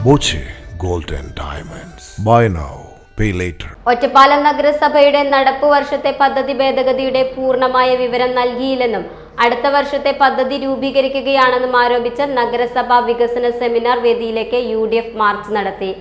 Boche gold and diamonds. Buy now pay later. Ottapalam നഗരസഭയുടെ നടപ്പു വർഷത്തെ പദ്ധതി ഭേദഗതിയുടെ പൂർണ്ണമായ വിവരം നൽകിയില്ലെന്നും അടുത്ത വർഷത്തെ പദ്ധതി രൂപീകരിക്കുകയാണെന്നും ആരോപിച്ച നഗരസഭാ വികസന സെമിനാർ വേദിയിലേക്ക് UDF മാർച്ച് നടത്തി.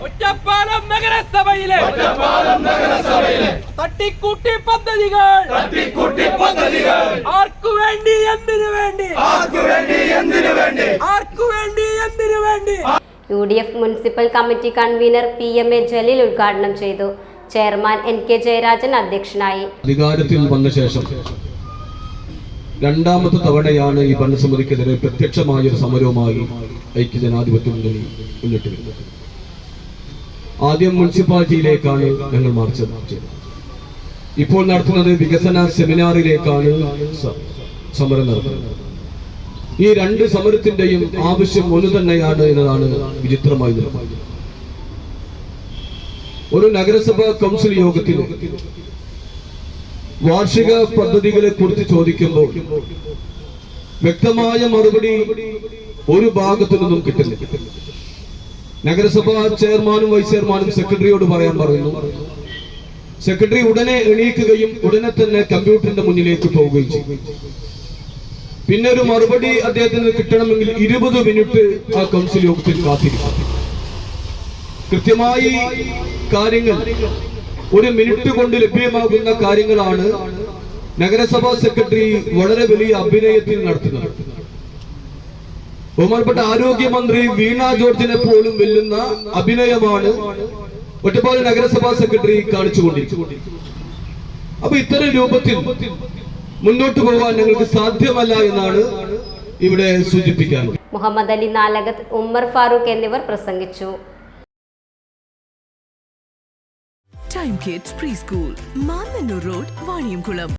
ഒറ്റപ്പാലം നഗരസഭയിലെ തട്ടിക്കൂട്ടി പദ്ധതികൾ ആർക്കു വേണ്ടി എന്തിനു വേണ്ടി UDF municipal committee convener PMA Jaleel ഉദ്ഘാടനം ചെയ്തു. ചെയർമാൻ NK ജയരാജൻ അധ്യക്ഷനായി. അധികാരത്തിൽ വന്ന ശേഷം രണ്ടാമത്തെ തവണയാണ് ഈ ഭരണസമിതിക്കെതിരെ പ്രത്യക്ഷമായ ഒരു സമരവുമായി ഐക്യജനാധിപത്യ മുന്നണി മുന്നിട്ട് വരുന്നത്. ആദ്യം മുനിസിപ്പാലിറ്റിയിലേക്കാണ് ഞങ്ങൾ മാർച്ച് ചെയ്തത്. ഇപ്പോൾ നടത്തുന്നത് വികസന സെമിനാറിലേക്കാണ് സമരം നടത്തുന്നത്. ഈ രണ്ട് സമരത്തിന്റെയും ആവശ്യം ഒന്ന് തന്നെയാണ് എന്നതാണ് വിചിത്രമായി നിൽക്കുന്നത്. ഒരു നഗരസഭാ കൗൺസിൽ യോഗത്തിൽ വാർഷിക പദ്ധതികളെ കുറിച്ച് ചോദിക്കുമ്പോൾ വ്യക്തമായ മറുപടി ഒരു ഭാഗത്തു നിന്നും കിട്ടില്ല. നഗരസഭാ ചെയർമാനും വൈസ് ചെയർമാനും സെക്രട്ടറിയോട് പറയാൻ പറയുന്നു. സെക്രട്ടറി ഉടനെ എണീക്കുകയും ഉടനെ തന്നെ കമ്പ്യൂട്ടറിന്റെ മുന്നിലേക്ക് പോവുകയും ചെയ്യും. പിന്നെ ഒരു മറുപടി അദ്ദേഹത്തിന് കിട്ടണമെങ്കിൽ 20 മിനിറ്റ് ആ കൗൺസിൽ യോഗത്തിൽ കാത്തിരിക്കും. കൃത്യമായി കാര്യങ്ങൾ ഒരു മിനിറ്റ് കൊണ്ട് ലഭ്യമാകുന്ന കാര്യങ്ങളാണ് നഗരസഭാ സെക്രട്ടറി വളരെ വലിയ അഭിനയത്തിൽ നടത്തുന്നത്. ബഹുമാനപ്പെട്ട ആരോഗ്യമന്ത്രി വീണ ജോർജിനെ പോലും വെല്ലുന്ന അഭിനയമാണ് ഒറ്റപ്പാലം നഗരസഭാ സെക്രട്ടറി കാണിച്ചുകൊണ്ടിരിക്കുന്നത്. അപ്പൊ ഇത്തരം രൂപത്തിൽ മുന്നോട്ട് പോകാൻ ഞങ്ങൾക്ക് സാധ്യമല്ല എന്നാണ് ഇവിടെ സൂചിപ്പിക്കാനുള്ളത്. മുഹമ്മദ് അലി നാലകത്ത്, ഉമ്മർ ഫാറൂഖ് എന്നിവർ പ്രസംഗിച്ചു. Time kids pre school, Mannannur road, Vaniyamkulam.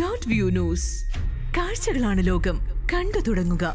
Dot view news. കാഴ്ചകളാണ് ലോകം, കണ്ടു തുടങ്ങുക.